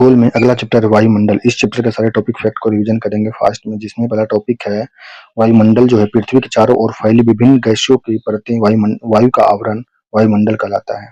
गोल में अगला चैप्टर है वायुमंडल। इस चैप्टर के सारे टॉपिक फैक्ट को रिवीजन करेंगे फास्ट में, जिसमें पहला टॉपिक है वायुमंडल जो है पृथ्वी के चारों ओर फैली विभिन्न गैसों की परतें वायु का आवरण वायुमंडल कहलाता है।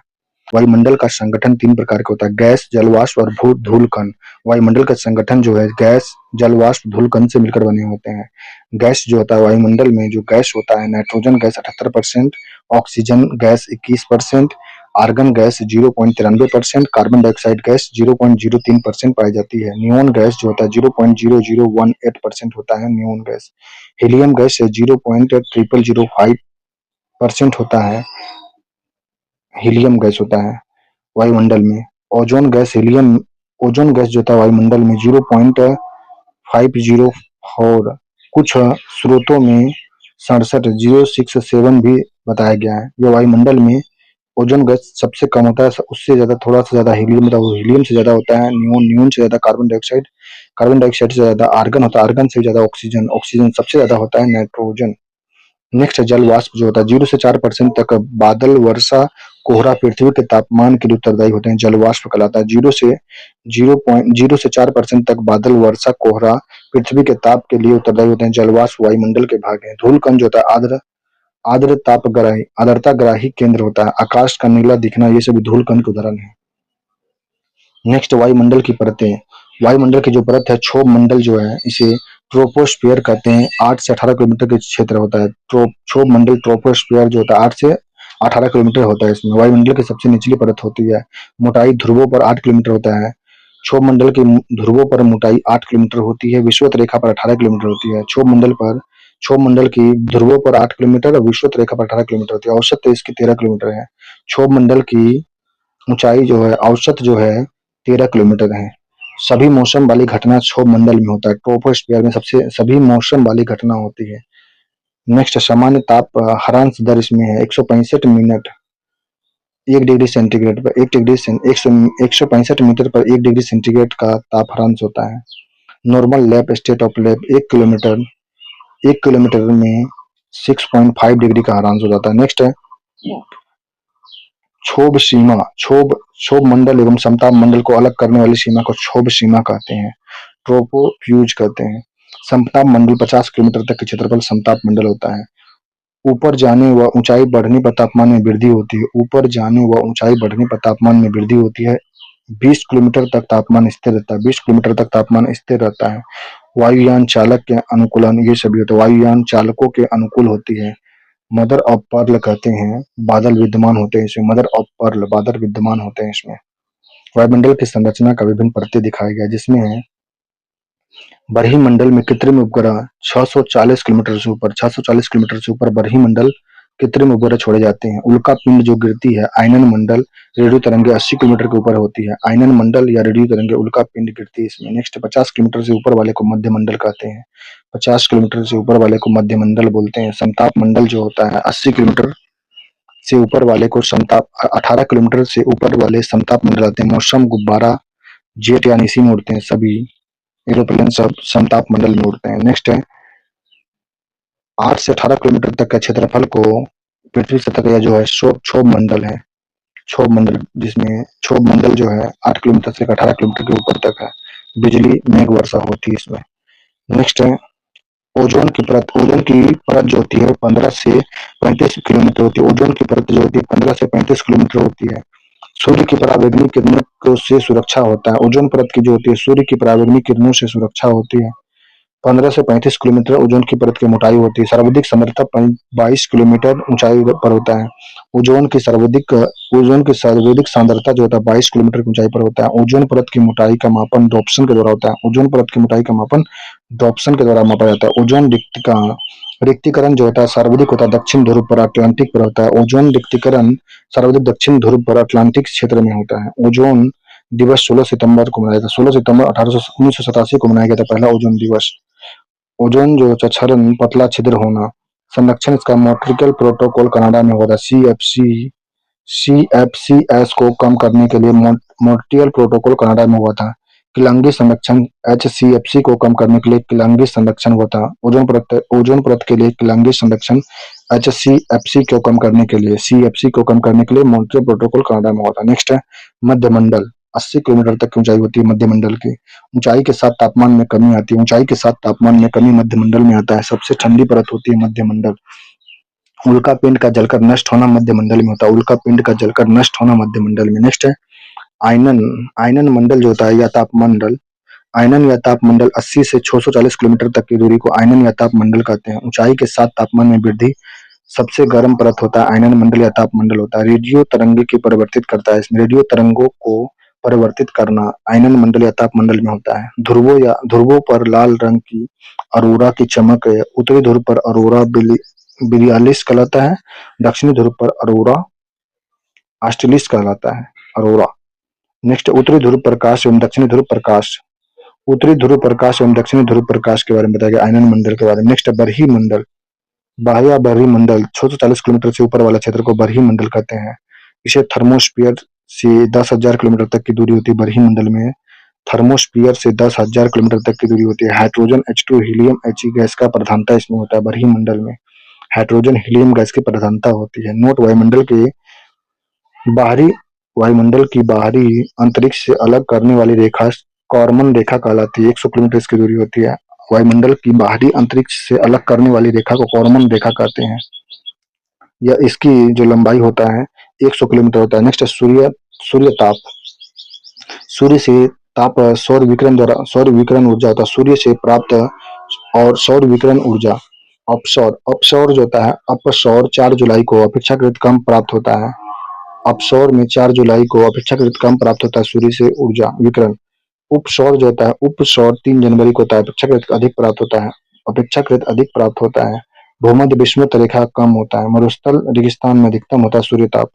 वायुमंडल का संगठन तीन प्रकार का होता है: गैस, जलवाष्प और भू धूलकण। वायुमंडल का संगठन जो है गैस, जलवाष्प, धूलकण से मिलकर बने होते हैं। गैस जो होता है वायुमंडल में जो गैस होता है, nitrogen gas 78%, oxygen gas 21%, argon gas 0.93%, carbon dioxide gas 0.03% पाई जाती है। नियोन गैस जो होता है 0.0018% होता है नियोन गैस। हीलियम गैस 0.0005% होता है, हीलियम गैस होता है वायुमंडल में। ओजोन गैस ओजोन गैस जो होता है वायुमंडल में 0.504, कुछ स्रोतों में 67 भी बताया गया है। यह वायुमंडल में ओजोन गैस सबसे कम होता है, उससे ज्यादा थोड़ा सा ज्यादा हीलियम, मतलब हीलियम से ज्यादा होता है नियोन से ज्यादा कार्बन डाइऑक्साइड से ज्यादा आर्गन होता है, आर्गन से ज्यादा ऑक्सीजन सबसे ज्यादा होता है नाइट्रोजन। नेक्स्ट जल वाष्प जो होता है 0 से 4% तक बादल, वर्षा, कोहरा पृथ्वी के तापमान के लिए उत्तरदायी होते हैं, जल वाष्प कहलाता है। 0 से 4% तक बादल, वर्षा, कोहरा पृथ्वी के ताप के लिए उत्तरदायी होते हैं, जल वाष्प वायुमंडल के भाग है। धूलकण जो होता है आर्द्रताग्राही केंद्र होता है, आकाश का नीला दिखना, ये सभी धूलकण के उदाहरण है। नेक्स्ट वायुमंडल की परतें। वायुमंडल की जो परत है क्षोभ मंडल जो है, इसे ट्रोपोस्फियर कहते हैं। 8 से 18 किलोमीटर के क्षेत्र होता है। क्षोभ मंडल ट्रोपोस्फियर जो होता है 8 से 18 किलोमीटर होता है। इसमें वायुमंडल की सबसे निचली परत होती है। मोटाई ध्रुवों पर 8 किलोमीटर होता है। क्षोभ मंडल की ध्रुवों पर मोटाई 8 किलोमीटर होती है, विषुवत रेखा पर 18 किलोमीटर होती है। क्षोभ मंडल की ध्रुवों पर 8 किलोमीटर और विषुवत रेखा पर 18 किलोमीटर होती है। औसत तो इसकी 13 किलोमीटर है। क्षोभ मंडल की ऊंचाई जो है औसत जो है 13 किलोमीटर है। सभी मौसम वाली घटना क्षोभ मंडल में होता है। ट्रोपोस्फियर में सबसे सभी मौसम वाली घटना होती है। नेक्स्ट सामान्य ताप हरांश दर इसमें है 165 मिनट 1 डिग्री सेंटीग्रेड पर 165 मीटर पर 1 डिग्री सेंटीग्रेड का ताप हरांश होता है। Normal lap state of lap 1 kilometre में 6.5 डिग्री का हरांश हो जाता है। नेक्स्ट है क्षोभ सीमा। क्षोभ मंडल एवं समताप मंडल को अलग करने वाली सीमा को क्षोभ सीमा कहते हैं, ट्रोपोफ्यूज कहते हैं। समताप मंडल 50 किलोमीटर तक के क्षेत्रफल समताप मंडल होता है। ऊपर जाने व ऊंचाई बढ़ने पर तापमान में वृद्धि होती है। ऊपर जाने व ऊंचाई बढ़ने पर तापमान में वृद्धि होती है। 20 किलोमीटर तक तापमान स्थिर रहता है। 20 किलोमीटर तक तापमान स्थिर रहता है। वायुयान चालक के अनुकूलन, ये सभी होते हैं। वायुयान चालकों के अनुकूल होती है। मदर ऑफ पर्ल कहते हैं, बादल विद्यमान होते हैं इसमें। मदर ऑफ पर्ल, बादल विद्यमान होते हैं इसमें। वायुमंडल की संरचना का विभिन्न परतें दिखाया गया, जिसमें बरही मंडल में कृत्रिम उपग्रह 640 किलोमीटर से ऊपर बरही मंडल कृत्रिम उपग्रह छोड़े जाते हैं। उल्का पिंड जो गिरती है आयनन मंडल रेडियो तरंगे 80 किलोमीटर के ऊपर होती है। आयनन मंडल या रेडियो तरंगे उल्का पिंड गिरती है इसमें। नेक्स्ट 50 किलोमीटर से ऊपर वाले को मध्य मंडल कहते हैं। 50 किलोमीटर से ऊपर वाले को मध्य मंडल बोलते हैं। समताप मंडल जो होता है 80 किलोमीटर से ऊपर वाले को समताप, 18 किलोमीटर से ऊपर वाले समताप मंडल आते हैं। मौसम, गुब्बारा, जेट यानी इसी में उड़ते हैं सभी एरोप्लेन, सब समताप मंडल में उड़ते हैं। नेक्स्ट है 8 से 18 किलोमीटर तक का क्षेत्रफल को पृथ्वी सतह का जो है क्षोभ मंडल है। क्षोभ मंडल, जिसमें क्षोभ मंडल जो है 8 किलोमीटर से 18 किलोमीटर के ऊपर तक है। बिजली, मेघ वर्षा होती है इसमें। नेक्स्ट है ओजोन की परत। ओजोन की परत जो होती है 15 से 35 किलोमीटर होती है। ओजोन की परत जो होती है 15 से 35 किलोमीटर होती है। सूर्य की पराबैंगनी किरणों से सुरक्षा होता है। ओजोन परत की जो होती है सूर्य की पराबैंगनी किरणों से सुरक्षा होती है। 15 से 35 किलोमीटर ओजोन की परत की मोटाई होती है। सर्वाधिक सांद्रता 22 किलोमीटर ऊंचाई पर होता है। ओजोन की सर्वाधिक सांद्रता जो होता है 22 किलोमीटर की ऊंचाई पर होता है। ओजोन परत की मोटाई का मापन डॉप्सन के द्वारा होता है। ओजोन परत की मोटाई का मापन डॉप्सन के द्वारा मापा जाता है। ओजोन रिक्तीकरण जो होता है सर्वाधिक होता है दक्षिण ध्रुव पर, अटलांटिक पर होता है। ओजोन रिक्तीकरण सर्वाधिक दक्षिण ध्रुव पर, अटलांटिक क्षेत्र में होता है। ओजोन दिवस 16 सितंबर को मनाया था। 16 सितंबर 1987 को मनाया गया था पहला ओजोन दिवस। ओजोन जो क्षरण, पतला छिद्र होना, संरक्षण इसका मॉन्ट्रियल प्रोटोकॉल कनाडा में हुआ था। सीएफसीएस को कम करने के लिए मॉन्ट्रियल प्रोटोकॉल कनाडा में हुआ था। किलंगी संरक्षण एचसीएफसी को कम करने के लिए किलंगी संरक्षण हुआ था। ओजोन परत के लिए किलंगी संरक्षण एचसीएफसी को कम करने के लिए मॉन्ट्रियल प्रोटोकॉल कनाडा में हुआ था। नेक्स्ट है मध्य मंडल। 80 किलोमीटर तक की ऊंचाई होती है मध्यमंडल की। ऊंचाई के साथ तापमान में कमी आती है। ऊंचाई के साथ तापमान में कमी मध्यमंडल में आता है। सबसे ठंडी परत होती है मध्यमंडल। उल्का पिंड का जलकर नष्ट होना मध्यमंडल में होता है। उल्का पिंड का जलकर नष्ट होना मध्यमंडल में। नेक्स्ट है आयनन। आयनन मंडल जो होता है या तापमंडल, आयनन या तापमंडल 80 से 640 किलोमीटर तक की दूरी को आयनन या तापमंडल कहते हैं। ऊंचाई के साथ तापमान में वृद्धि सबसे गर्म परत होता है आयनन मंडल या तापमंडल होता है। रेडियो तरंगे की परिवर्तित करता है। इसमें रेडियो तरंगों को परिवर्तित करना आयनन मंडल या तापमंडल में होता है। ध्रुवों या ध्रुवों पर लाल रंग की अरोरा की चमक है। उत्तरी ध्रुव पर अरोरा बिलियालिस कहलाता है। दक्षिणी ध्रुव पर अरोरा ऑस्ट्रेलिस कहलाता है। अरोरा। नेक्स्ट उत्तरी ध्रुव प्रकाश एवं दक्षिणी ध्रुव प्रकाश। उत्तरी ध्रुव प्रकाश एवं दक्षिणी ध्रुव प्रकाश के बारे में बताया गया आयनन मंडल के बारे में। नेक्स्ट बरही मंडल। बाह्य बरही मंडल 640 किलोमीटर से ऊपर वाला क्षेत्र को बरही मंडल कहते हैं। इसे थर्मोस्फीयर से 10,000 किलोमीटर तक की दूरी होती है बरही मंडल में। थर्मोस्फीयर से 10,000 किलोमीटर तक की दूरी होती है। Hydrogen H2 helium He gas का प्रधानता इसमें होता है बरही मंडल में। हाइड्रोजन हीलियम गैस की प्रधानता होती है। नोट वायुमंडल के बाहरी वायुमंडल की बाहरी अंतरिक्ष से अलग करने वाली रेखा कॉर्मन रेखा कहलाती है। 100 किलोमीटर इसकी दूरी होती है। वायुमंडल की बाहरी अंतरिक्ष से अलग करने वाली रेखा को कॉर्मन रेखा कहते हैं। यह इसकी जो लंबाई होता है 100 किलोमीटर होता है। नेक्स्ट है सूर्य ताप। सूर्य से ताप सौर विकिरण ऊर्जा होता है सूर्य से प्राप्त। और सौर विकिरण ऊर्जा अपसौर अपसौर जो होता है अपसौर 4 जुलाई को अपेक्षाकृत कम प्राप्त होता है। अपसौर में 4 जुलाई को अपेक्षाकृत कम प्राप्त होता है सूर्य से ऊर्जा विकिरण। उपसौर जो होता है उपसौर 3 जनवरी को होता है अपेक्षाकृत अधिक प्राप्त होता है। अपेक्षाकृत अधिक प्राप्त होता है। भूमध्य विषुवत रेखा कम होता है। मरुस्थल रेगिस्तान में अधिकतम होता है सूर्य ताप।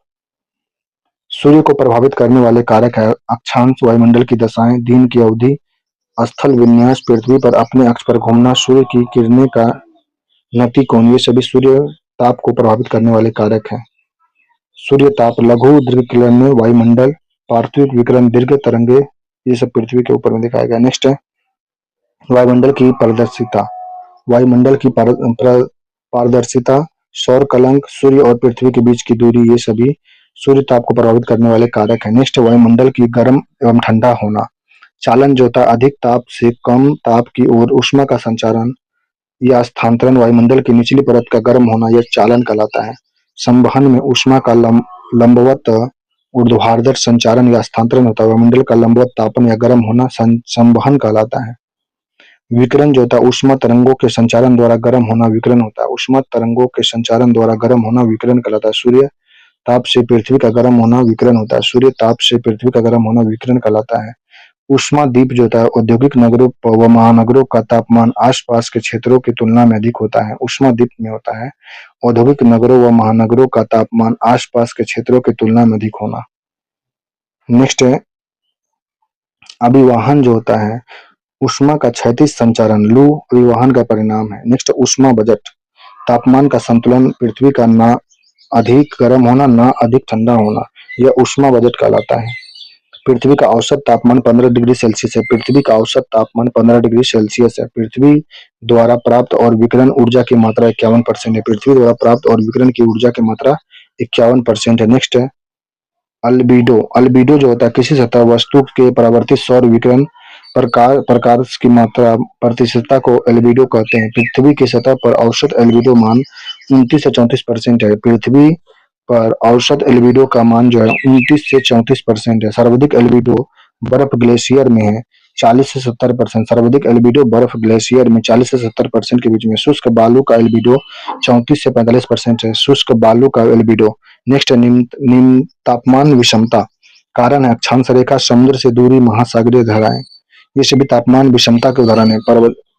सूर्य को प्रभावित करने वाले कारक है अक्षांश, वायुमंडल की दशाएं, दिन की अवधि, स्थल विन्यास, पृथ्वी पर अपने अक्ष पर घूमना, सूर्य की किरणें का नतिकोण, ये सभी सूर्य ताप को प्रभावित करने वाले कारक हैं। सूर्य ताप, लघु दीर्घ किरणें, वायुमंडल, पार्थिव विकिरण, दीर्घ तरंगे, ये सब पृथ्वी के ऊपर में दिखाया गया। नेक्स्ट है वायुमंडल की पारदर्शिता। वायुमंडल की पारदर्शिता, सौर कलंक, सूर्य और पृथ्वी के बीच की दूरी, ये सभी सूर्य ताप को प्रभावित करने वाले कारक हैं। नेक्स्ट वायुमंडल की गर्म एवं ठंडा होना। चालन जो होता है अधिक ताप से कम ताप की ओर ऊष्मा का संचारण या स्थानांतरण। वायुमंडल की निचली परत का गर्म होना यह चालन कहलाता है। संवहन में ऊष्मा का लंबवत ऊर्ध्वाधर संचारण या स्थानांतरण होता है। वायुमंडल का लंबवत तापन या गर्म होना संवहन कहलाता है। विकिरण जो होता है ऊष्मा तरंगों के संचारण द्वारा गर्म होना विकिरण होता है। ऊष्मा तरंगों के संचारण द्वारा गर्म होना विकिरण कहलाता है। सूर्य ताप से पृथ्वी का गर्म होना विकिरण होता है। सूर्य ताप से पृथ्वी का गर्म होना विकिरण कहलाता है। ऊष्मा दीप जो होता है औद्योगिक नगरों व महानगरों का तापमान आसपास के क्षेत्रों की तुलना में अधिक होता है। ऊष्मा दीप में होता है औद्योगिक नगरों व महानगरों का तापमान आसपास के क्षेत्रों की तुलना में अधिक होना। नेक्स्ट है अभिवाहन जो होता है ऊष्मा का क्षैतिज संचारण लू अभिवाहन का परिणाम है। नेक्स्ट ऊष्मा बजट, तापमान का संतुलन, पृथ्वी का ना अधिक गर्म होना ना अधिक ठंडा होना, यह ऊष्मा बजट कहलाता है। पृथ्वी का औसत तापमान 15 डिग्री सेल्सियस है। पृथ्वी का औसत तापमान 15 डिग्री सेल्सियस है। पृथ्वी द्वारा प्राप्त और विकिरण ऊर्जा की मात्रा 51% है। पृथ्वी द्वारा प्राप्त और विकिरण की ऊर्जा की मात्रा 51% है। नेक्स्ट है अल्बीडो। अल्बीडो जो होता है किसी सतह वस्तु के परावर्तित सौर विकिरण प्रकाश की मात्रा प्रतिशतता को एल्बिडो कहते हैं। पृथ्वी की सतह पर औसत एल्बिडो मान 29 से 34% है। पृथ्वी पर औसत एल्बिडो का मान जो है 29 से 34% है। सर्वाधिक एल्बिडो बर्फ ग्लेशियर में है 40 से 70%। सर्वाधिक एल्बिडो बर्फ ग्लेशियर में 40 से 70% के बीच में। शुष्क बालू का एल्बिडो 34 से 45% है। शुष्क बालू का एल्बिडो। नेक्स्ट है निम्न तापमान विषमता। कारण है अक्षांश रेखा, समुद्र से दूरी, महासागरीय धाराएं, ये सभी तापमान विषमता के उदाहरण है।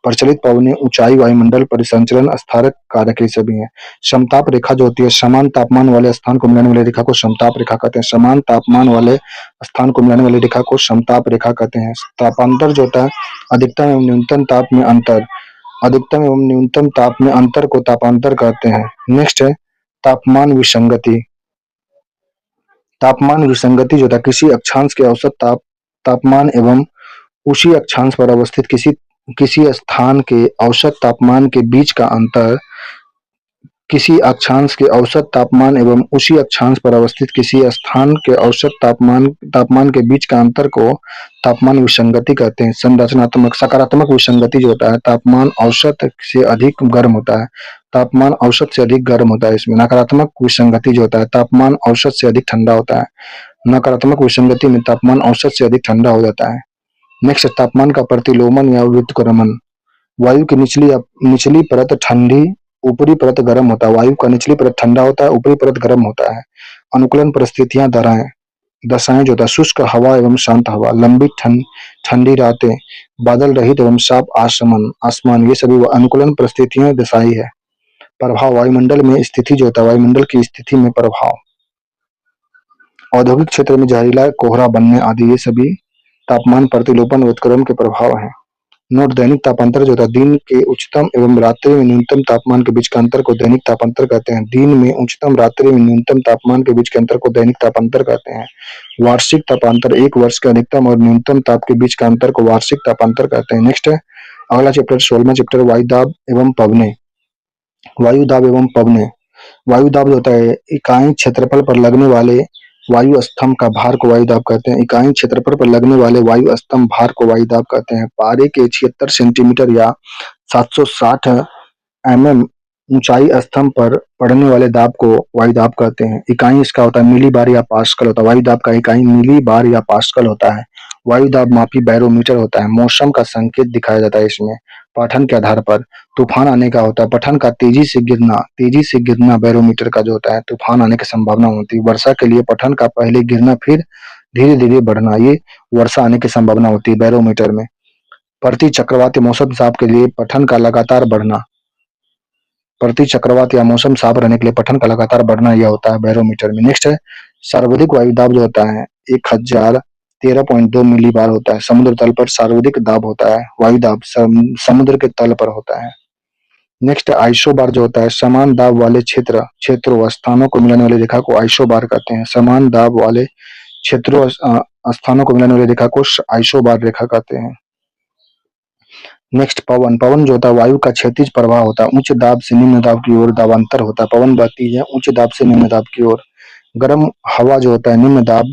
प्रचलित पवनें, ऊंचाई, वायुमंडल परिसंचरण, स्थारक कारक ये सभी हैं। समताप रेखा जो होती है समान तापमान वाले स्थान को मिलाने वाली रेखा को समताप रेखा कहते हैं। समान तापमान वाले स्थान को मिलाने वाली रेखा को समताप रेखा कहते हैं। तापांतर जो होता है अधिकतम एवं न्यूनतम ताप में अंतर, अधिकतम एवं न्यूनतम ताप में अंतर को तापांतर कहते हैं। नेक्स्ट है तापमान विसंगति। तापमान विसंगति जो था किसी अक्षांश के औसत तापमान एवं उसी अक्षांश पर अवस्थित किसी स्थान के औसत तापमान के बीच का अंतर किसी अक्षांश के औसत तापमान एवं उसी अक्षांश पर अवस्थित किसी स्थान के औसत तापमान तापमान के बीच का अंतर को तापमान विसंगति कहते हैं। संरचनात्मक सकारात्मक विसंगति जो होता है, तापमान औसत से अधिक गर्म होता है, तापमान औसत से अधिक गर्म होता है। इसमें नकारात्मक विसंगति जो होता है, तापमान औसत से अधिक ठंडा होता है। नकारात्मक विसंगति में तापमान औसत से अधिक ठंडा हो जाता है। नेक्स्ट, तापमान का प्रतिलोमन या व्युत्क्रमण। वायु की निचली परत ठंडी, ऊपरी परत गर्म होता है। वायु का निचली परत ठंडा होता है, ऊपरी परत गर्म होता है। अनुकूलन परिस्थितियां दशाएं जो होता है, शुष्क हवा एवं शांत हवा, लंबी ठंडी रातें, बादल रहित एवं साफ आसमान, ये सभी अनुकूलन परिस्थितियां दशाई है। प्रभाव, वायुमंडल में स्थिति जो होता है, वायुमंडल की स्थिति में प्रभाव, औद्योगिक क्षेत्र में जहरीला कोहरा बनने आदि, ये सभी तापमान प्रतिलोपन व्युत्क्रमण के प्रभाव हैं। नोट, दैनिक तापांतर जो होता है, दिन के उच्चतम एवं रात्रि में न्यूनतम तापमान के बीच का अंतर को दैनिक तापांतर कहते हैं। दिन में उच्चतम, रात्रि में न्यूनतम तापमान के बीच के अंतर को दैनिक तापांतर कहते हैं। वार्षिक तापांतर, एक वर्ष के अधिकतम और न्यूनतम ताप के बीच का अंतर को वार्षिक तापांतर कहते हैं। नेक्स्ट है अगला चैप्टर, 16वां चैप्टर, वायुदाब एवं पवने। वायुदाब एवं पवने। वायुदाब जो होता है, इकाई क्षेत्रफल पर लगने वाले वायु स्तंभ का भार को वायुदाब कहते हैं। इकाई क्षेत्रफल पर लगने वाले वायु स्तंभ भार को वायुदाब कहते हैं। पारे के 76 सेंटीमीटर या 760 mm ऊंचाई स्तंभ पर पड़ने वाले दाब को वायुदाब कहते हैं। इकाई इसका होता है मिली बार या पास्कल होता है। वायुदाब का इकाई मिली बार या पास्कल होता है। वायुदाब मापी बैरोमीटर होता है। मौसम का संकेत दिखाया जाता है इसमें पठन के आधार पर। तूफान आने का होता है, पठन का तेजी से गिरना बैरोमीटर का जो होता है, तूफान आने की संभावना होती है। वर्षा के लिए पठन का पहले गिरना फिर धीरे धीरे बढ़ना, ये वर्षा आने की संभावना होती है बैरोमीटर में। प्रति चक्रवात मौसम साफ के लिए पठन का लगातार बढ़ना, प्रति चक्रवात या मौसम साफ रहने के लिए पठन का लगातार बढ़ना यह होता है बैरोमीटर में। नेक्स्ट है सर्वाधिक वायुदाब जो होता है 1013.2 मिली बार होता है। समुद्र तल पर सर्वाधिक दाब होता है, वायुदाब समुद्र के तल पर होता है। नेक्स्ट आइसोबार जो होता है, समान दाब वाले क्षेत्रों स्थानों को मिलाने वाली रेखा को आइसोबार कहते हैं। समान दाब वाले क्षेत्रों स्थानों को मिलाने वाली रेखा को आइसोबार रेखा कहते हैं। नेक्स्ट पवन जो होता है, वायु का क्षैतिज प्रवाह होता है। उच्च दाब से निम्न दाब की ओर दाबांतर होता है। पवन बहती है उच्च दाब से निम्न दाब की ओर। गर्म हवा जो होता है, निम्न दाब,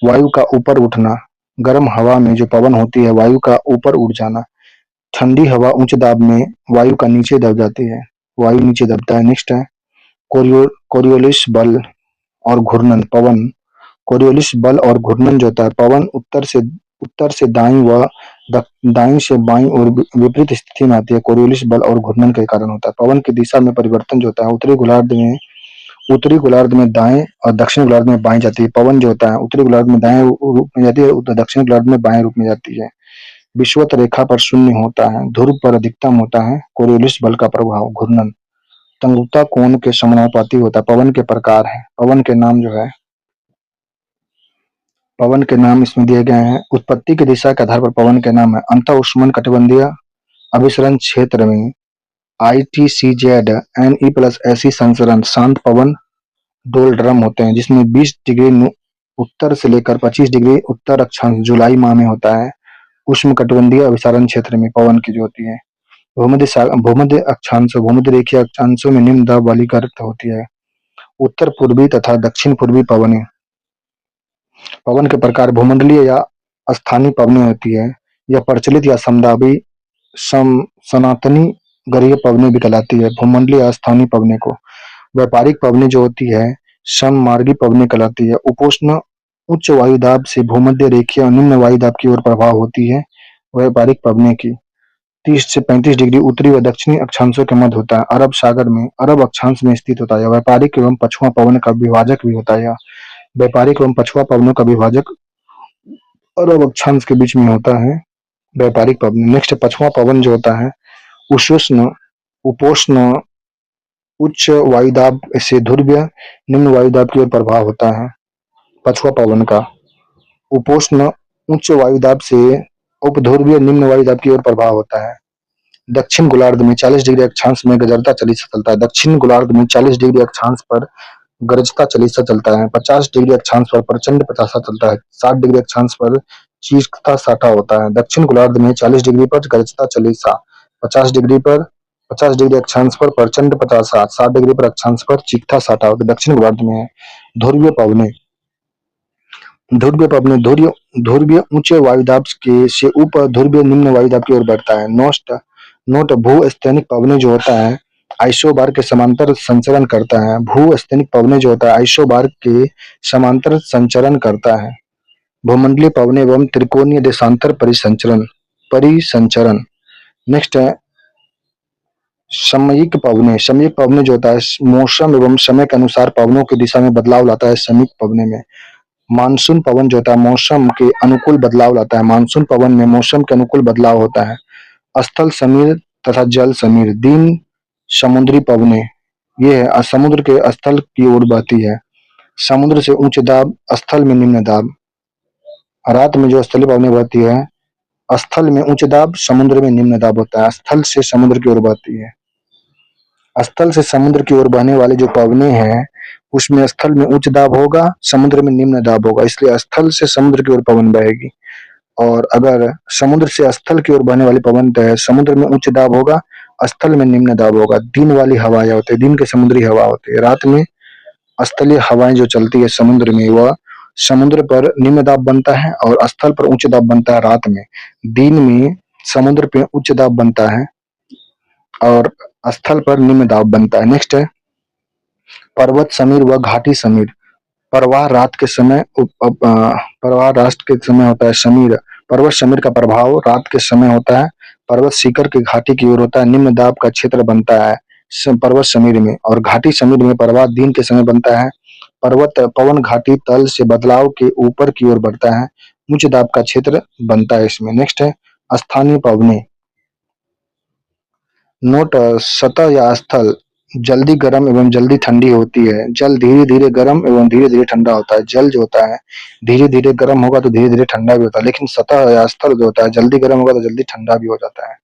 वायु का ऊपर उठना। गर्म हवा में जो पवन होती है, वायु का ऊपर उठ जाना। ठंडी हवा उच्च दाब में वायु का नीचे दब जाती है, वायु नीचे दबता है। नेक्स्ट है कोरियोलिस बल और घूर्णन। पवन कोरियोलिस बल और घूर्णन जो होता है, पवन उत्तर से दाईं व दाईं से बाईं और विपरीत स्थिति में आती है। कोरियोलिस बल और घूर्णन के कारण होता है। पवन की दिशा में परिवर्तन जो होता है, उत्तरी गोलार्ध में दाएं और दक्षिण गोलार्ध में बाएं जाती है। पवन जो होता है उत्तरी गोलार्ध में दाएं रूप में जाती है और दक्षिण गोलार्ध में बाएं रूप में जाती है। विषुवत रेखा पर शून्य होता है, ध्रुव पर अधिकतम होता है। कोरियोलिस बल का प्रभाव। घूर्णन तंगुता कोण के समानुपाती होता है। पवन के प्रकार है, पवन के नाम इसमें दिए गए हैं। उत्पत्ति की दिशा के आधार पर पवन के नाम है। अंत उष्णकटिबंधीय अभिसरण क्षेत्र में ITCZ NE+ ऐसी संचरण शांत पवन डोलड्रम होते हैं, जिसमें 20 डिग्री उत्तर से लेकर 25 डिग्री उत्तर अक्षांश जुलाई माह में होता है। उष्णकटिबंधीय अभिसरण क्षेत्र में पवन की जो होती है, भूमध्य रेखीय अक्षांशों में निम्न दाब वाली गर्त होती है। उत्तर पूर्वी तथा दक्षिण पूर्वी पवनें। पवन के प्रकार भूमंडलीय या स्थानीय पवनें होती है। यह प्रचलित या समदाबी सनातनी गरीय पवनें भी कहलाती है। भूमंडलीय या स्थानीय पवनें को। व्यापारिक पवनें जो होती है सममार्गी पवनें कहलाती है। उपोष्ण उच्च वायुदाब से भूमध्य रेखीय और निम्न वायुदाब की ओर प्रभाव होती है। व्यापारिक पवनें की 30 से 35 डिग्री उत्तरी व दक्षिणी अक्षांशों के मध्य होता है। अरब सागर में अरब अक्षांश में स्थित होता है। व्यापारिक एवं पछुआ पवन का विभाजक भी होता है। व्यापारिक एवं पछुआ पवनों का विभाजक अरब अक्षांश के बीच में होता है। व्यापारिक पवन। नेक्स्ट पछुआ पवन जो होता है उपोष्ण उच्च वायुदाब से ध्रुवीय निम्न वायुदाब की ओर प्रभाव होता है। पछुआ पवन का उपोष्ण उच्च वायुदाब से उपध्रुवीय निम्न वायुदाब की ओर प्रभाव होता है। दक्षिण गोलार्ध में 40 डिग्री अक्षांश में गरजता चलित चलता है। दक्षिण गोलार्ध में 40 डिग्री अक्षांश पर गरजता चलित चलता है। 50 डिग्री अक्षांश पर प्रचंड पचासा चलता है। 60 डिग्री अक्षांश पर चीखता साटा होता है। दक्षिण गोलार्ध में 40 डिग्री पर गरजता चलिसा, 50 डिग्री पर 50 डिग्री अक्षांश पर प्रचंड 60 डिग्री पर अक्षांश पर चीखता साटा होता है। दक्षिण गोलार्ध में है। ध्रुवीय पवने ध्रुवीय पवने ध्रुवीय ध्रुवीय ऊंचे वायुदाब के से ऊपर ध्रुवीय निम्न वायुदाब की ओर बढ़ता है। नोट नोट भूस्थैनिक पवने जो होता है आइसोबार के समांतर संचरण करता है। भूस्थैनिक पवने जो होता है आइसोबार के समांतर संचरण करता है। भूमंडलीय पवने एवं त्रिकोणीय देशांतर परिसंचरण। नेक्स्ट है समयिक पवने जो होता है मौसम एवं समय के अनुसार पवनों की दिशा में बदलाव लाता है समयिक पवने में। मानसून पवन जो होता है मौसम के अनुकूल बदलाव लाता है। मानसून पवन में मौसम के अनुकूल बदलाव होता है। स्थल समीर तथा जल समीर। दिन समुद्री पवने ये है समुद्र के स्थल की ओर बहती है। समुद्र से उच्च दाब, स्थल में निम्न दाब। रात में जो स्थलीय पवनें बहती है स्थल में उच्च दाब, समुद्र में निम्न दाब होता है। स्थल से समुद्र की ओर बहती है। स्थल से समुद्र की ओर बहने वाली जो पवनें हैं उसमें स्थल में उच्च दाब होगा, समुद्र में निम्न दाब होगा, इसलिए स्थल से समुद्र की ओर पवन बहेगी। और अगर समुद्र से स्थल की ओर बहने वाली पवन है समुद्र में उच्च दाब होगा, स्थल में निम्न दाब होगा। दिन वाली हवाएं होती है, दिन के समुद्री हवा होती है। रात में स्थलीय हवाएं जो चलती है समुद्र में वह समुद्र पर निम्न दाब बनता है और स्थल पर उच्च दाब बनता है रात में। दिन में समुद्र पे उच्च दाब बनता है और स्थल पर निम्न दाब बनता है। नेक्स्ट है पर्वत समीर व घाटी समीर। प्रवाह रात के समय होता है समीर। पर्वत समीर का प्रभाव रात के समय होता है। पर्वत शिखर के घाटी की ओर होता है। निम्न दाब का क्षेत्र बनता है पर्वत समीर में। और घाटी समीर में प्रवाह दिन के समय बनता है। पवन घाटी तल से बदलाव के ऊपर की ओर बढ़ता है। उच्च दाब का क्षेत्र बनता है इसमें। नेक्स्ट है स्थानीय पवने। नोट सतह या स्थल जल्दी गर्म एवं जल्दी ठंडी होती है। जल धीरे धीरे गर्म एवं धीरे धीरे ठंडा होता है। जल जो होता है धीरे धीरे गर्म होगा तो धीरे धीरे ठंडा भी होता है, लेकिन सतह या स्थल जो होता है जल्दी गर्म होगा तो जल्दी ठंडा भी हो जाता है।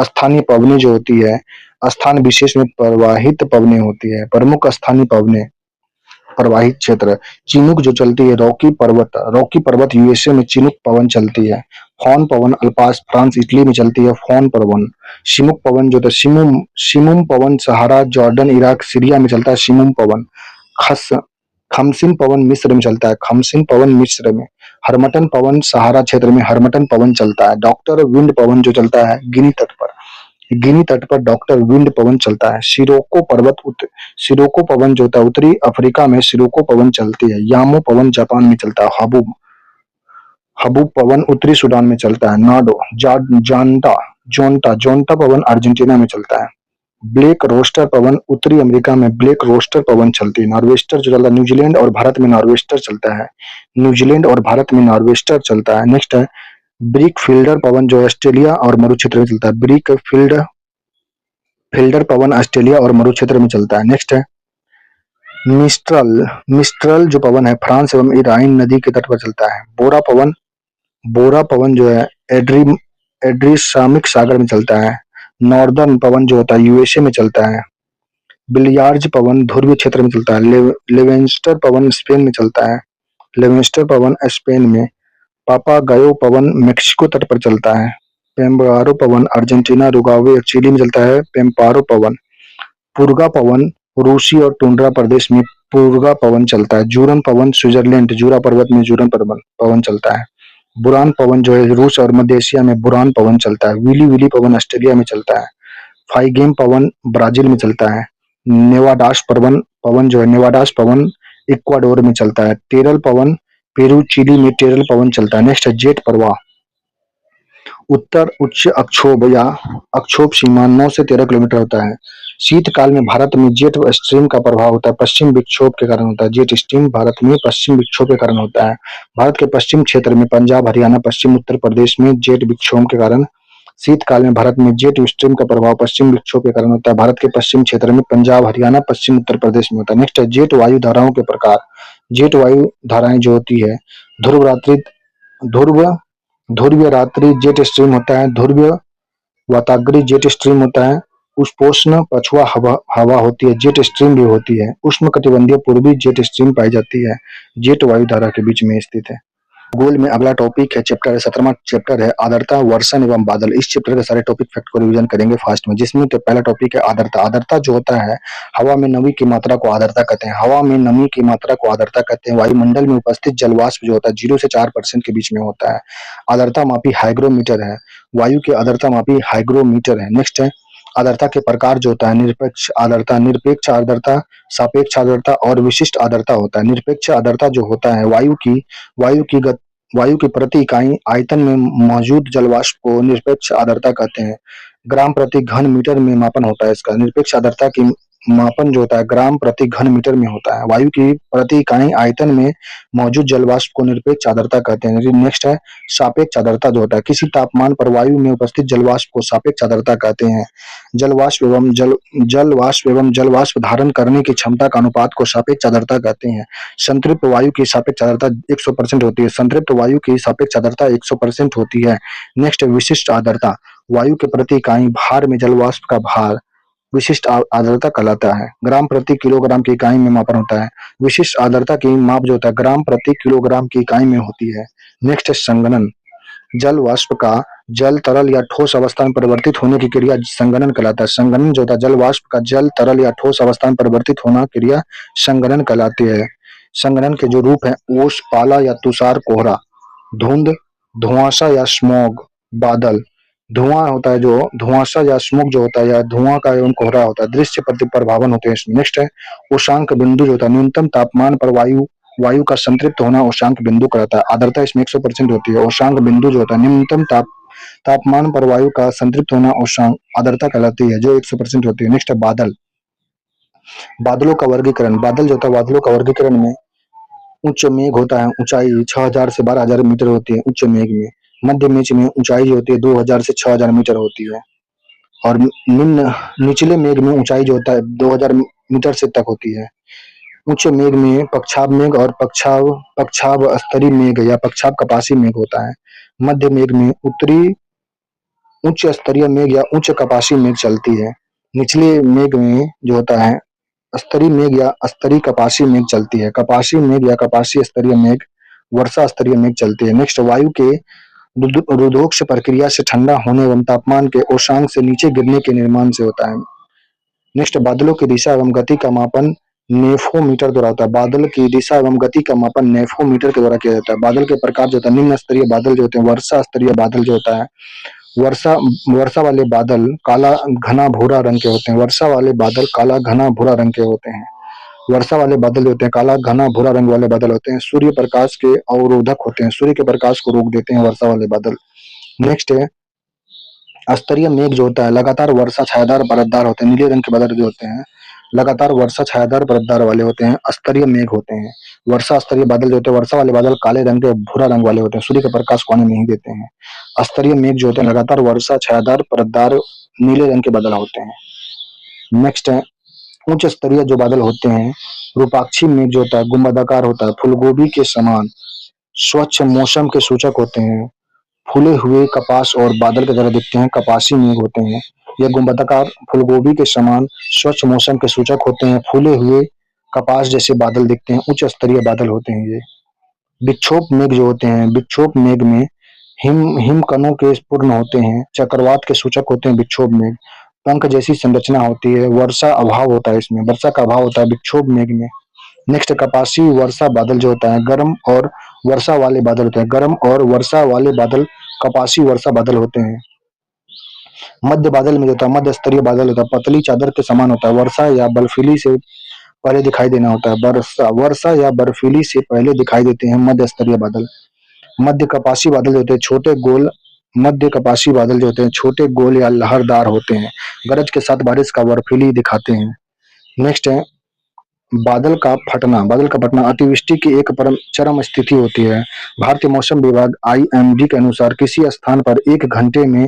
स्थानीय पवने जो होती है स्थान विशेष में प्रवाहित पवने होती है। प्रमुख स्थानीय पवने प्रवाहित क्षेत्र चिनूक जो चलती है रॉकी पर्वत यूएसए में चिनूक पवन चलती है। फॉन पवन अल्पास फ्रांस इटली में चलती है फॉन पवन। शिमुक पवन जो था शिमुम पवन सहारा जॉर्डन इराक सीरिया में चलता है शिमुम पवन। खस खमसिन पवन मिस्र में चलता है खमसिन पवन मिस्र में। हरमटन पवन सहारा क्षेत्र में हरमटन पवन चलता है। डॉक्टर विंड पवन जो चलता है गिनी तट पर डॉक्टर विंड पवन चलता है। सिरोको पवन जो होता है उत्तरी अफ्रीका में सिरोको पवन चलती है। यामो पवन जापान में चलता है। हबूब पवन उत्तरी सूडान में चलता है। नाडो जोंटा पवन अर्जेंटीना में चलता है। ब्लैक रोस्टर पवन उत्तरी अमेरिका में ब्लैक रोस्टर पवन चलती है। नॉर्वेस्टर जो चलता है न्यूजीलैंड और भारत में नॉर्वेस्टर चलता है। नेक्स्ट है ब्रिक फील्डर पवन जो ऑस्ट्रेलिया और मरुक्षेत्र में चलता है। फिल्डर पवन ऑस्ट्रेलिया और मरुक्षेत्र में चलता है। नेक्स्ट है मिस्ट्रल जो पवन है फ्रांस एवं ईराइन नदी के तट पर चलता है। बोरा पवन जो है एड्रीसामिक सागर में चलता है। नॉर्दर्न पवन जो होता है यूएसए में चलता है। बिलियार्ज पवन ध्रुवीय क्षेत्र में चलता है। लेवेंस्टर पवन स्पेन में चलता है। पापागायो पवन मेक्सिको तट पर चलता है। पेम्बारो पवन अर्जेंटीना उरुग्वे और चिली में चलता है। पेम्पारो पवन। पुर्गा पवन रूसी और टुंड्रा प्रदेश में पुर्गा पवन चलता है। जूरन पवन स्विट्जरलैंड जूरा पर्वत में जूरन पवन चलता है। बुरान पवन जो है रूस और मध्य एशिया में बुरान पवन चलता है। विली पवन ऑस्ट्रेलिया में चलता है। फाइगेम पवन ब्राजील में चलता है। नेवाडास पवन जो है नेवाडास पवन इक्वाडोर में चलता है। टेरल पवन पेरू चिली में टेरल पवन चलता है। नेक्स्ट है जेट प्रवाह। उत्तर उच्च अक्षोभ या अक्षोभ सीमा 9 से 13 किलोमीटर होता है। शीतकाल में भारत में जेट स्ट्रीम का प्रभाव होता है पश्चिम विक्षोभ के कारण होता है। जेट स्ट्रीम भारत में पश्चिम विक्षोभ के कारण होता है। भारत के पश्चिम क्षेत्र में पंजाब हरियाणा पश्चिम उत्तर प्रदेश में जेट विक्षोभ के कारण शीतकाल में भारत में जेट स्ट्रीम का प्रभाव पश्चिम विक्षोभ के कारण होता है। भारत के पश्चिम क्षेत्र में पंजाब हरियाणा पश्चिम उत्तर प्रदेश में होता है। नेक्स्ट है जेट वायु धाराओं के प्रकार। जेट वायु धाराएं जो होती है ध्रुवीय रात्रि जेट स्ट्रीम होता है। ध्रुवीय वाताग्रीय जेट स्ट्रीम होता है। उष्णोष्ण पछुआ हवा होती है जेट स्ट्रीम भी होती है। उष्णकटिबंधीय पूर्वी जेट स्ट्रीम पाई जाती है जेट वायु धारा के बीच में स्थित है। भूगोल में अगला टॉपिक है चैप्टर 17वां चैप्टर है आर्द्रता, वर्षण एवं बादल। इस चैप्टर के सारे टॉपिक फैक्ट को रिवीजन करेंगे फास्ट में, जिसमें तो पहला टॉपिक है आर्द्रता। आर्द्रता जो होता है, हवा में नमी की मात्रा को आर्द्रता कहते हैं। हवा में नमी की मात्रा को आर्द्रता कहते हैं। वायुमंडल में उपस्थित जल वाष्प जो होता है 0 से 4% के बीच में होता है। आर्द्रता मापी हाइग्रोमीटर है। वायु की आर्द्रता मापी हाइग्रोमीटर है। नेक्स्ट है आर्द्रता के प्रकार जो होता है निरपेक्ष आर्द्रता, निरपेक्ष आर्द्रता, सापेक्ष आर्द्रता और विशिष्ट आर्द्रता होता है। निरपेक्ष आर्द्रता जो होता है वायु की गत वायु की प्रति इकाई आयतन में मौजूद जलवाष्प को निरपेक्ष आर्द्रता कहते हैं। ग्राम प्रति घन मीटर में मापन होता है इसका। निरपेक्ष आर्द्रता की मापन जो होता है ग्राम प्रति घन मीटर में होता है। वायु की प्रति इकाई आयतन में मौजूद जलवाष्प को निरपेक्ष आर्द्रता कहते हैं। नेक्स्ट है सापेक्ष आर्द्रता जो होता है, किसी तापमान पर वायु में उपस्थित जलवाष्प को सापेक्ष आर्द्रता कहते हैं। जल वाष्प एवं जल वाष्प धारण करने की क्षमता का अनुपात को सापेक्ष आर्द्रता कहते हैं। संतृप्त वायु की सापेक्ष आर्द्रता 100% होती है। संतृप्त वायु की सापेक्ष आर्द्रता 100% होती है। नेक्स्ट विशिष्ट आर्द्रता, वायु के प्रति इकाई भार में जलवाष्प का भार विशिष्ट आर्द्रता कहलाता है। ग्राम प्रति किलोग्राम की इकाई में मापन होता है। विशिष्ट आर्द्रता की माप जो होता है ग्राम प्रति किलोग्राम की इकाई में होती है। नेक्स्ट है संघनन, जल वाष्प का जल तरल या ठोस अवस्था में परिवर्तित होने की क्रिया संघनन कहलाता है। संघनन जो होता है जल वाष्प का जल तरल या ठोस अवस्था में परिवर्तित होना क्रिया संघनन कहलाती है। संघनन के जो रूप है ओस, पाला या तुषार, कोहरा, धुंध, धुआंसा या स्मॉग, बादल। धुआं होता है जो धुआंसा या स्मोक जो होता है या धुआं का एवं कोहरा होता है, दृश्य प्रति प्रभावन होते हैं इसमें। नेक्स्ट है उषांक बिंदु जो होता है, न्यूनतम तापमान पर वायु का संतृप्त होना उषांक बिंदु कहलाता है। आर्द्रता इसमें 100% होती है। उषांक बिंदु जो होता है न्यूनतम तापमान पर वायु का संतृप्त होना उषांक आर्द्रता कहलाती है, जो 100% होती है। नेक्स्ट है बादल। बादलों का वर्गीकरण, बादल जो होता है बादलों का वर्गीकरण में उच्च मेघ होता है, ऊंचाई 6000 से 12000 मीटर होती है उच्च मेघ में। मध्य मेघ में ऊंचाई जो होती है 2000 से 6000 मीटर होती है। और निचले मेघ में ऊंचाई जो होता है 2000 मीटर से तक होती है। उच्च मेघ में पक्षाभ मेघ और पक्षाभ स्तरीय मेघ या पक्षाभ कपासी मेघ होता है। मध्य मेघ में उत्तरी उच्च स्तरीय मेघ या उच्च कपासी मेघ चलती है। निचले मेघ में जो होता है स्तरीय मेघ या स्तरीय कपासी मेघ चलती है। कपासी मेघ या कपासी स्तरीय मेघ वर्षा स्तरीय मेघ चलती है। नेक्स्ट वायु के रुद्धोष्म प्रक्रिया से ठंडा होने एवं तापमान के उषांक से नीचे गिरने के निर्माण से होता है। नेक्स्ट बादलों की दिशा एवं गति का मापन नेफोमीटर द्वारा होता है। बादल की दिशा एवं गति का मापन नेफोमीटर के द्वारा किया जाता है। बादल के प्रकार जो होता है निम्न स्तरीय बादल जो होते हैं, वर्षा स्तरीय बादल जो होता है, वर्षा वर्षा वाले बादल काला घना भूरा रंग के होते हैं। वर्षा वाले बादल काला घना भूरा रंग के होते हैं। वर्षा वाले बादल होते हैं काला घना भूरा रंग वाले बादल होते हैं। सूर्य प्रकाश के अवरोधक होते हैं, सूर्य के प्रकाश को रोक देते हैं वर्षा वाले बादल। नेक्स्ट है स्तरीय मेघ जो होता है लगातार वर्षा छायादार परतदार होते हैं। नीले रंग के बादल जो होते हैं लगातार वर्षा छायादार परतदार वाले होते हैं, स्तरीय मेघ होते हैं। वर्षा स्तरीय बादल जो होते हैं वर्षा वाले बादल काले रंग के भूरा रंग वाले होते हैं, सूर्य के प्रकाश को आने नहीं देते हैं। स्तरीय मेघ जो होते हैं लगातार वर्षा छायादार परतदार नीले रंग के बादल होते हैं। नेक्स्ट है उच्च स्तरीय जो बादल होते हैं रूपाक्षी मेघ जो होता है गुंबदाकार होता है, फूलगोभी के समान स्वच्छ मौसम के सूचक होते हैं। फूले हुए कपास और बादल की तरह दिखते हैं, कपासी मेघ होते हैं। ये गुंबदाकार फूलगोभी के समान स्वच्छ मौसम के सूचक होते हैं। फूले हुए कपास जैसे बादल दिखते हैं, उच्च स्तरीय बादल होते हैं ये। विक्षोभ मेघ जो होते हैं विक्षोभ मेघ में हिमकणों के पूर्ण होते हैं, चक्रवात के सूचक होते हैं विक्षोभ मेघ। पंख जैसी संरचना होती है, वर्षा अभाव होता है इसमें, वर्षा का अभाव होता है विक्षोभ मेघ में। नेक्स्ट कपासी वर्षा बादल जो होता है गर्म और वर्षा वाले बादल होते हैं। गर्म और वर्षा वाले बादल कपासी वर्षा बादल होते हैं। मध्य बादल में जो होता है मध्य स्तरीय बादल होता है, पतली चादर के समान होता है। वर्षा या बर्फीली से पहले दिखाई देना होता है। वर्षा या बर्फीली से पहले दिखाई देते हैं मध्य स्तरीय बादल। मध्य कपासी बादल जो होते हैं छोटे गोल मध्य कपासी बादल जो होते हैं छोटे गोल या लहरदार होते हैं, गरज के साथ बारिश का बर्फीली दिखाते हैं। नेक्स्ट है बादल का फटना। बादल का फटना अतिवृष्टि की एक चरम स्थिति होती है। भारतीय मौसम विभाग आईएमडी के अनुसार किसी स्थान पर 1 घंटे में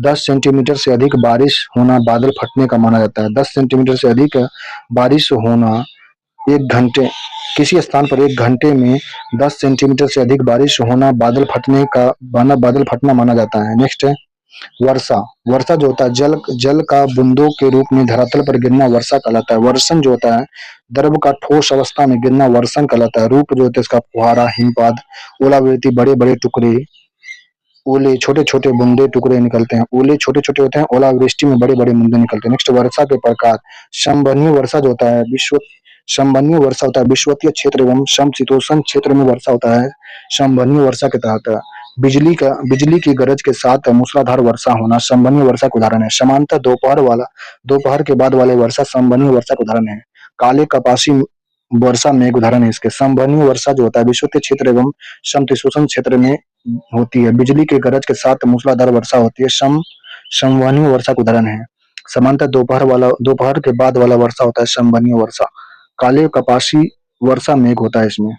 10 सेंटीमीटर से अधिक बारिश होना बादल फटने का माना जाता है। 10 सेंटीमीटर से अधिक बारिश होना 1 घंटे किसी स्थान पर 1 घंटे में 10 सेंटीमीटर से अधिक बारिश होना बादल फटना माना जाता है। नेक्स्ट है वर्षा, वर्षा जो होता है जल जल का बूंदों के रूप में धरातल पर गिरना वर्षा कहलाता है। वर्षण जो होता है द्रव का ठोस अवस्था में गिरना वर्षण कहलाता है। रूप जो होता है इसका फुहारा, हिमपात, ओलावृष्टि, बड़े बड़े टुकड़े, ओले, छोटे छोटे बूंदे टुकड़े निकलते हैं। ओले छोटे छोटे होते हैं, ओलावृष्टि में बड़े बड़े बूंदे निकलते हैं। नेक्स्ट वर्षा के प्रकार, संवहनीय वर्षा जो होता है संवहनीय वर्षा होता है विषुवतीय क्षेत्र एवं समशीतोष्ण क्षेत्र में वर्षा होता है संवहनीय वर्षा के तहत। बिजली की गरज के साथ मूसलाधार वर्षा होना संवहनीय वर्षा का उदाहरण है। समांतर दोपहर के बाद वाले वर्षा संवहनीय वर्षा का उदाहरण है। काले कपासी वर्षा में एक उदाहरण है इसके। संवहनीय वर्षा जो होता है विषुवतीय क्षेत्र एवं समशीतोष्ण क्षेत्र में होती है। बिजली के गरज के साथ मूसलाधार वर्षा होती है संवहनीय वर्षा का उदाहरण है। समांतर दोपहर के बाद वाला वर्षा होता है संवहनीय वर्षा। काले कपासी वर्षा मेघ होता है इसमें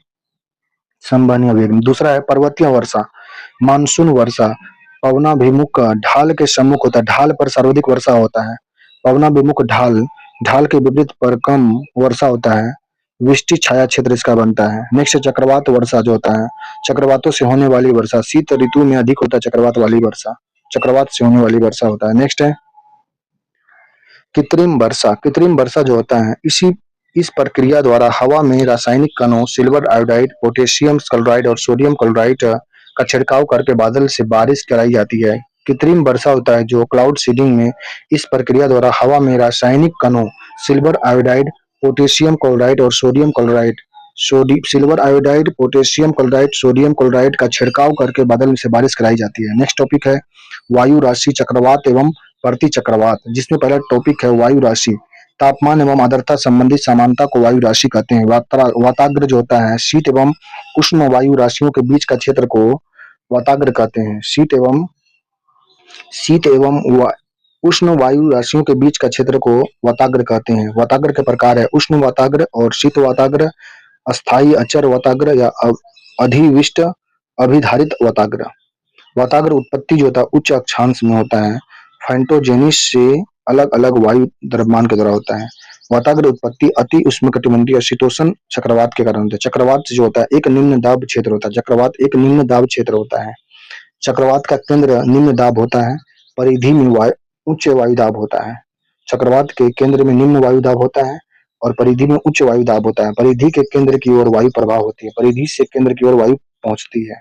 संवहनीय वेग। दूसरा है पर्वतीय वर्षा, मानसून वर्षा, पवनाभिमुख ढाल के सम्मुख होता है। ढाल पर सर्वाधिक वर्षा होता है। पवनाभिमुख ढाल ढाल के विपरीत पर कम वर्षा होता है। वृष्टि छाया क्षेत्र इसका बनता है। नेक्स्ट चक्रवात वर्षा जो होता है चक्रवातों से होने वाली वर्षा। शीत ऋतु में अधिक होता है चक्रवात वाली वर्षा, चक्रवात से होने वाली वर्षा होता है। नेक्स्ट है कृत्रिम वर्षा। कृत्रिम वर्षा जो होता है इस प्रक्रिया द्वारा हवा में रासायनिक कणों सिल्वर आयोडाइड, पोटेशियम क्लोराइड और सोडियम क्लोराइड का छिड़काव करके बादल से बारिश कराई जाती है। कृत्रिम वर्षा होता है जो क्लाउड सीडिंग में इस प्रक्रिया द्वारा हवा में रासायनिक कणों सिल्वर आयोडाइड, पोटेशियम क्लोराइड और पोटेशियम क्लोराइड, सोडियम क्लोराइड का छिड़काव करके बादल से बारिश कराई जाती है। नेक्स्ट टॉपिक है वायु राशि, चक्रवात एवं प्रति चक्रवात, जिसमें पहला टॉपिक है वायु राशि। तापमान एवं आर्द्रता संबंधी समानता को वायु राशि कहते हैं। वाताग्र जो होता है शीत एवं उष्ण वायु राशियों के बीच का क्षेत्र को वाताग्र कहते हैं। शीत एवं उष्ण वायु राशियों के बीच का क्षेत्र को वाताग्र कहते हैं। वाताग्र के प्रकार है उष्ण वाताग्र और शीत वाताग्र, अस्थायी अचर वाताग्र या अधिविष्ट अभिधारित वाताग्र। वाताग्र उत्पत्ति जो होता है उच्च अक्षांश में होता है। फेंटोजेनिस से अलग अलग वायु द्रव्यमान के द्वारा होता है। वाताग्र उत्पत्ति अति उष्णकटिबंधीय शीतोष्ण चक्रवात के कारण होता है। चक्रवात जो होता है एक निम्न दाब क्षेत्र होता है। चक्रवात एक निम्न दाब क्षेत्र होता है। चक्रवात का केंद्र निम्न दाब होता है, परिधि में उच्च वायु दाब होता है। चक्रवात के केंद्र में निम्न वायु दाब होता है और परिधि में उच्च वायु दाब होता है। परिधि के केंद्र की ओर वायु प्रवाह होती है, परिधि से केंद्र की ओर वायु पहुंचती है।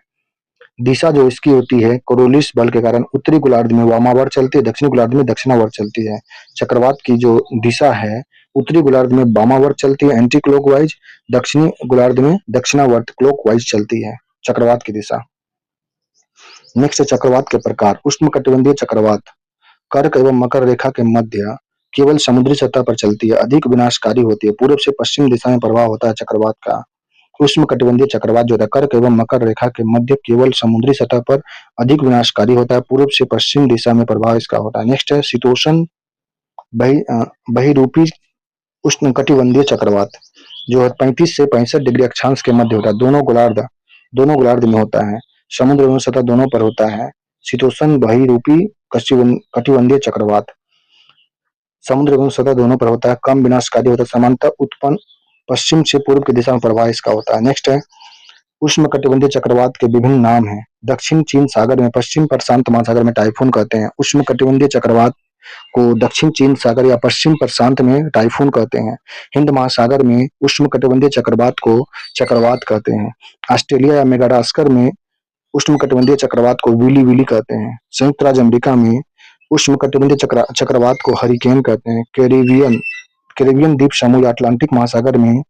दिशा जो इसकी होती है कोरोलिस बल के कारण उत्तरी गोलार्ध में वामावर्त चलती है, दक्षिणी गोलार्ध में दक्षिणावर्त चलती है। चक्रवात की जो दिशा है उत्तरी गोलार्ध में वामावर्त चलती है एंटी क्लॉकवाइज, दक्षिणी गोलार्ध में दक्षिणावर्त क्लॉकवाइज चलती है चक्रवात की दिशा। नेक्स्ट चक्रवात के प्रकार, उष्णकटिबंधीय चक्रवात कर्क एवं मकर रेखा के मध्य केवल समुद्री सतह पर चलती है, अधिक विनाशकारी होती है, पूर्व से पश्चिम दिशा में प्रवाह होता है चक्रवात का। उष्णकटिबंधीय चक्रवात जो होता है कर्क एवं मकर रेखा के मध्य केवल समुद्री सतह पर अधिक विनाशकारी होता है, पूर्व से पश्चिम दिशा में प्रवाह इसका होता है। नेक्स्ट है शीतोष्ण बहिरूपी उष्णकटिबंधीय चक्रवात जो 35 से 65 डिग्री अक्षांश के मध्य होता है, दोनों गोलार्ध में होता है, समुद्र एवं सतह दोनों पर होता है। शीतोष्ण बहिरूपी कटिबंधीय चक्रवात समुद्र एवं सतह दोनों पर होता है, कम विनाशकारी होता है, समांतर उत्पन्न पश्चिम से पूर्व की दिशा में प्रवाह इसका होता है। नेक्स्ट है उष्णकटिबंधीय चक्रवात के विभिन्न नाम हैं। दक्षिण चीन सागर में, पश्चिम प्रशांत महासागर में टाइफून कहते हैं। उष्णकटिबंधीय चक्रवात को दक्षिण चीन सागर या पश्चिम प्रशांत में टाइफून कहते हैं। हिंद महासागर में उष्णकटिबंधीय चक्रवात को चक्रवात कहते हैं। ऑस्ट्रेलिया या मेडागास्कर में उष्णकटिबंधीय चक्रवात को विली विली कहते हैं। संयुक्त राज्य अमेरिका में उष्णकटिबंधीय चक्रवात को हरिकेन कहते हैं। कैरिबियन द्वीप समूह या अटलांटिक महासागर में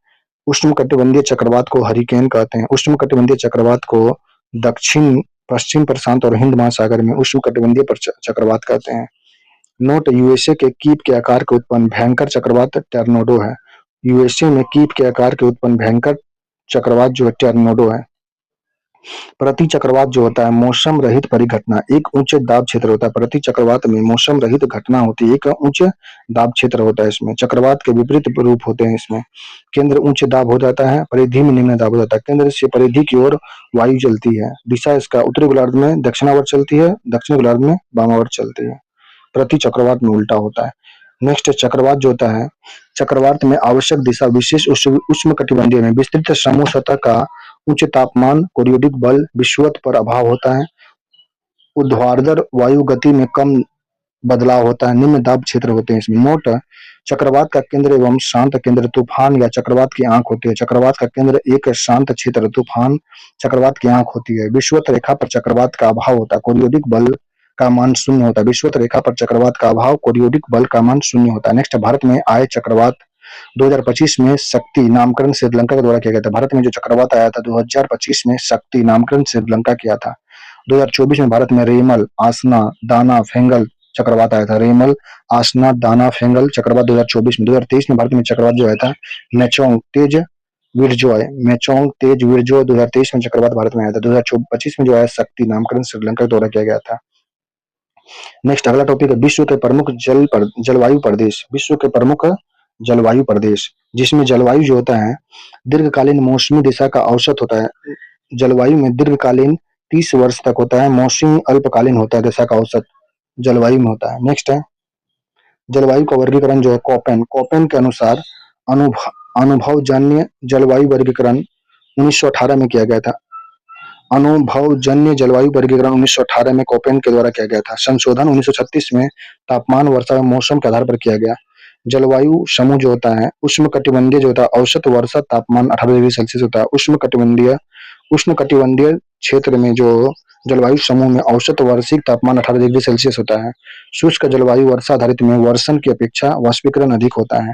उष्णकटिबंधीय चक्रवात को हरिकेन कहते हैं। उष्णकटिबंधीय चक्रवात को दक्षिण पश्चिम प्रशांत और हिंद महासागर में उष्णकटिबंधीय चक्रवात कहते हैं। नोट, यूएसए के कीट के आकार के उत्पन्न भयंकर चक्रवात टर्नेडो है। यूएसए में कीट के आकार के उत्पन्न भयंकर चक्रवात जो है टर्नेडो है। प्रति चक्रवात जो होता है मौसम रहित परिघटना, एक उच्च दाब क्षेत्र होता है। प्रति चक्रवात में मौसम रहित घटना होती है, एक उच्च दाब क्षेत्र होता है। इसमें चक्रवात के विपरीत रूप होते हैं। इसमें केंद्र उच्च दाब हो जाता है, परिधि में निम्न दाब हो जाता है। केंद्र से परिधि की ओर वायु चलती है। दिशा इसका उत्तरी गोलार्ध में दक्षिणावर्त चलती है, दक्षिणी गोलार्ध में वामावर्त चलती है। प्रति चक्रवात में उल्टा होता है। नेक्स्ट चक्रवात जो होता है चक्रवात में आवश्यक दिशा विशेष उष्णकटिबंधीय में विस्तृत समूह सतह का उच्च तापमान, कोरियोडिक बल, विषुवत पर अभाव होता है। ऊर्ध्वाधर वायु गति में कम बदलाव होता है। निम्न दाब क्षेत्र होते हैं इसमें। नोट: चक्रवात का केंद्र एवं शांत केंद्र तूफान या चक्रवात की आंख होती है। चक्रवात का केंद्र एक शांत क्षेत्र, तूफान चक्रवात की आंख होती है। विषुवत रेखा पर चक्रवात का अभाव होता है। कोरियोडिक बल का मान शून्य होता है। विषुवत रेखा पर चक्रवात का अभाव, कोरियोडिक बल का मान शून्य होता है। नेक्स्ट, भारत में आए चक्रवात 2025 में शक्ति नामकरण श्रीलंका के द्वारा किया गया था। भारत में जो चक्रवात आया था 2025 में शक्ति नामकरण श्रीलंका किया था। 2024 में भारत में रेमल, आसना, दाना, फेंगल चक्रवात आया था। रेमल, आसना, दाना, फेंगल चक्रवात 2024 में। 2023 में भारत में चक्रवात जो आया था मेचोंग तेज विरजॉय, मेचोंग तेज विरजॉय 2023 में चक्रवात भारत में आया था। 2025 में जो आया शक्ति नामकरण श्रीलंका के द्वारा किया गया था। नेक्स्ट, अगला टॉपिक है विश्व के प्रमुख जलवायु प्रदेश। विश्व के प्रमुख जलवायु प्रदेश, जिसमें जलवायु जो होता है दीर्घकालीन मौसमी दिशा का औसत होता है। जलवायु में दीर्घकालीन 30 वर्ष तक होता है, मौसमी अल्पकालीन होता है, दिशा का औसत जलवायु में होता है। नेक्स्ट है जलवायु का वर्गीकरण जो है कोपेन। कोपेन के अनुसार अनुभवजन्य जलवायु वर्गीकरण 1918 में किया गया था। अनुभवजन्य जलवायु वर्गीकरण 1918 में कोपेन के द्वारा किया गया था। संशोधन 1936 में तापमान, वर्षा व मौसम के आधार पर किया गया। जलवायु समूह जो होता है उष्णकटिबंधीय जो होता है, औसत वर्षा तापमान 18 डिग्री सेल्सियस होता है। उष्णकटिबंधीय क्षेत्र में जो जलवायु समूह में औसत वार्षिक तापमान 18 डिग्री सेल्सियस होता है। शुष्क जलवायु वर्षा आधारित में वर्षण की अपेक्षा वाष्पीकरण अधिक होता है।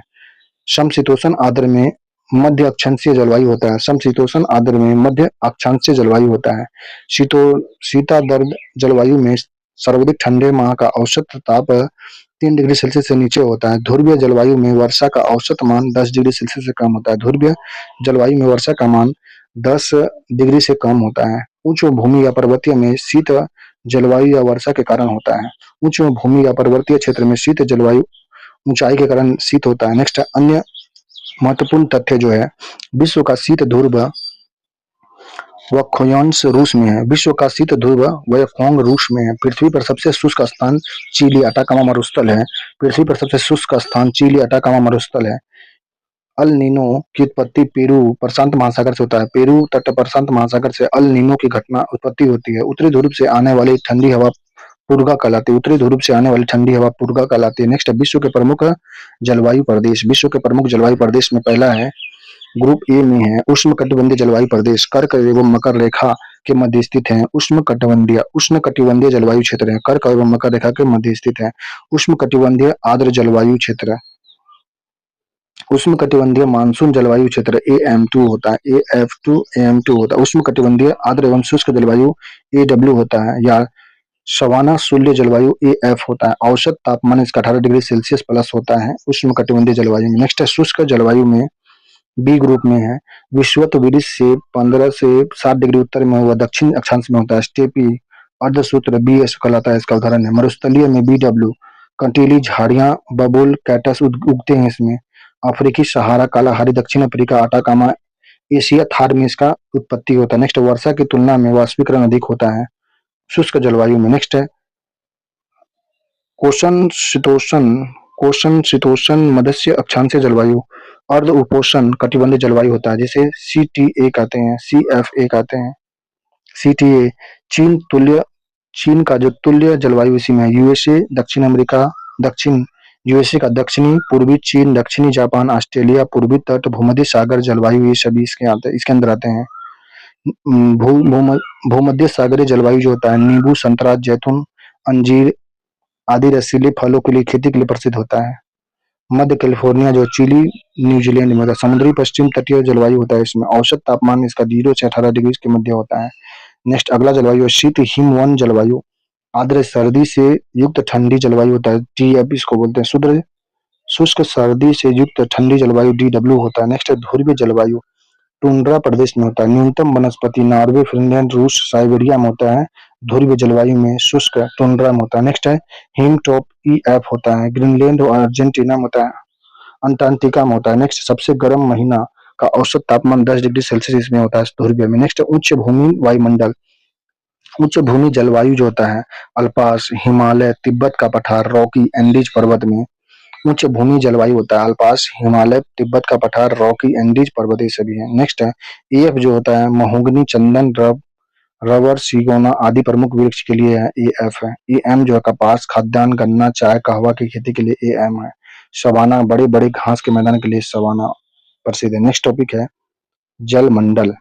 समशीतोष्ण आर्द्र में मध्य अक्षांशीय जलवायु होता है। समशीतोष्ण आर्द्र में मध्य अक्षांशीय जलवायु होता है। शीतोदर्द जलवायु में सर्वाधिक ठंडे माह का औसत ताप 3 डिग्री सेल्सियस से नीचे होता है। ध्रुवीय जलवायु में वर्षा का औसत मान 10 डिग्री सेल्सियस से कम होता है। ध्रुवीय जलवायु में वर्षा का मान 10 डिग्री से कम होता है। उच्च भूमि या पर्वतीय में शीत जलवायु या वर्षा के कारण होता है। उच्च भूमि या पर्वतीय क्षेत्र में शीत जलवायु ऊंचाई के कारण शीत होता है। नेक्स्ट, अन्य महत्वपूर्ण तथ्य जो है विश्व का शीत ध्रुव वक्यांश रूस में है। विश्व का शीत ध्रुव वक्यांश रूस में है। पृथ्वी पर सबसे शुष्क स्थान चिली अटाकामा मरुस्थल है। पृथ्वी पर सबसे शुष्क स्थान चिली अटाकामा मरुस्थल है। अल नीनो की उत्पत्ति पेरू प्रशांत महासागर से होता है। पेरू तट प्रशांत महासागर से अल नीनो की घटना उत्पत्ति होती है। उत्तरी ध्रुव से आने वाली ठंडी हवा पूर्गा कहलाती है। उत्तरी ध्रुव से आने वाली ठंडी हवा पूर्गा कहलाती है। नेक्स्ट, विश्व के प्रमुख जलवायु प्रदेश। विश्व के प्रमुख जलवायु प्रदेश में पहला है ग्रुप ए में है उष्णकटिबंधीय जलवायु प्रदेश। कर्क एवं मकर रेखा के मध्य स्थित है। उष्णकटिबंधीय जलवायु क्षेत्र है। कर्क एवं मकर रेखा के मध्य स्थित है। उष्णकटिबंधीय आर्द्र जलवायु क्षेत्र। उष्णकटिबंधीय मानसून जलवायु क्षेत्र AM2 होता है। AF2 AM2 होता है। उष्णकटिबंधीय आर्द्र एवं शुष्क जलवायु AW होता है या सवाना शून्य जलवायु AF होता है। औसत तापमान इसका 18 डिग्री सेल्सियस प्लस होता है उष्णकटिबंधीय जलवायु में। नेक्स्ट है शुष्क जलवायु में बी ग्रुप में है विषुवत विदिश से 15 से 7 डिग्री उत्तर में व दक्षिण अक्षांश में होता है। स्टेपी अर्धसूत्र BS कहलाता है, इसका उदाहरण है। मरुस्थलीय में BW कंटीली झाड़ियां बबूल कैटस उगते हैं इसमें। अफ्रीकी सहारा कालाहारी दक्षिण अफ्रीका आटाकामा एशिया थार में इसका उत्पत्ति होता है। नेक्स्ट, वर्षा की तुलना में वाष्पीकरण अधिक होता है शुष्क जलवायु में। नेक्स्ट है कोशन शीतोष्ण मध्य अक्षांशीय जलवायु। अर्ध उपोष्ण कटिबंधीय जलवायु होता है जिसे CTA कहते हैं, CFA कहते हैं। CTA चीन का जो तुल्य जलवायु इसी में है। USA दक्षिण अमेरिका, दक्षिण USA का दक्षिणी पूर्वी चीन, दक्षिणी जापान, ऑस्ट्रेलिया, पूर्वी तट, भूमध्य सागर जलवायु, ये सभी इसके अंदर आते हैं। भूमध्य सागरीय जलवायु जो होता है नींबू, संतरा, जैतून, अंजीर आदि रसीले फलों के लिए खेती के लिए प्रसिद्ध होता है। मध्य कैलिफोर्निया जो चिली न्यूजीलैंड में होता है। समुद्री पश्चिम तटीय जलवायु होता है। इसमें औसत तापमान इसका 0 से 18 डिग्री के मध्य होता है। नेक्स्ट, अगला जलवायु है शीत हिमवन जलवायु। आर्द्र सर्दी से युक्त ठंडी जलवायु होता है। TF इसको बोलते हैं। शुद्ध शुष्क सर्दी से युक्त ठंडी जलवायु DW होता है। नेक्स्ट, ध्रुवीय जलवायु टुंड्रा प्रदेश में होता है। न्यूनतम वनस्पति नॉर्वे, फिनलैंड, रूस, साइबेरिया में होता है। ध्रुवीय जलवायु में शुष्क टुंड्रा में होता है। नेक्स्ट है हिम टॉप EF होता है। ग्रीनलैंड और अर्जेंटीना में होता है। अंटार्कटिका में होता है। नेक्स्ट, सबसे गर्म महीना का औसत तापमान 10 डिग्री सेल्सियस इसमें होता है ध्रुवीय में। नेक्स्ट, उच्च भूमि वायुमंडल। उच्च भूमि जलवायु जो होता है अल्पास, हिमालय, तिब्बत का पठार, रॉकी, एंडीज पर्वत में उच्च भूमि जलवायु होता है। अल्पास, हिमालय, तिब्बत का पठार, रॉकी, एंडीज पर्वत ये सभी है। नेक्स्ट है AF जो होता है महोगनी, चंदन, रबर, सिगोना आदि प्रमुख वृक्ष के लिए है, ए एफ है। ए एम जो है कपास, खाद्यान्न, गन्ना, चाय, कहवा की खेती के लिए ए एम है। सवाना बड़े बड़े घास के मैदान के लिए सवाना प्रसिद्ध है। नेक्स्ट टॉपिक है जल मंडल।